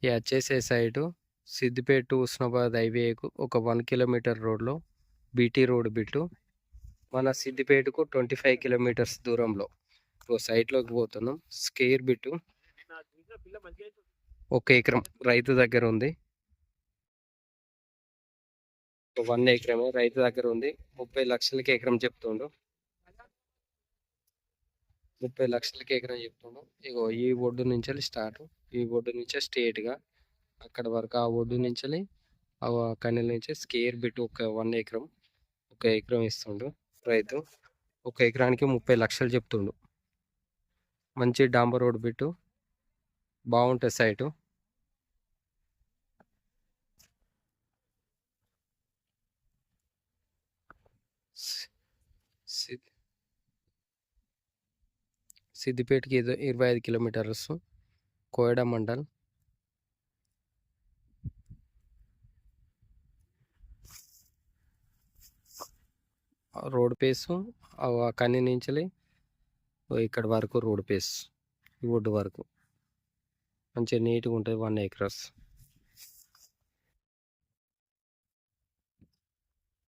ఇది వచ్చేసే site Siddipet to Husnabad హైవేకు ఒక 1 కిలోమీటర్ రోడ్లో బీటీ రోడ్ బిట్టు మన సిద్దిపేటకు 25 కిలోమీటర్స్ దూరంలో ఓ సైట్లోకి పోతున్నాం. స్కేర్ బిట్టు 1 ఎకరం రైతు దగ్గర ఉంది. 1 ఎకరమే రైతు దగ్గర ఉంది. 30 లక్షలకి ఎకరం చెప్తుండు. 30 లక్షలకి ఎకరం చెప్తుండు. ఇగో ఈ ఒడ్డు నుంచి స్టార్ట్, ఈ ఒడ్డు నుంచే స్ట్రేట్గా అక్కడ వరకు, ఆ ఒడ్డు నుంచి ఆ కన్నెల నుంచి స్కేర్ బిట్ ఒక 1 ఎకరం, 1 ఎకరం ఇస్తుండు రైతు. 1 ఎకరానికి 30 లక్షలు చెప్తుండు. మంచి డాంబర్ రోడ్ బిట్టు, బాగుంటుంది site. సిద్దిపేటకి 25 kilometres, Koyada mandal. Road face కన్ని నుంచి ఇక్కడ వరకు రోడ్ పేస్, ఈ ఒడ్డు వరకు మంచిగా నీట్గా ఉంటుంది. 1 ఎకరస్.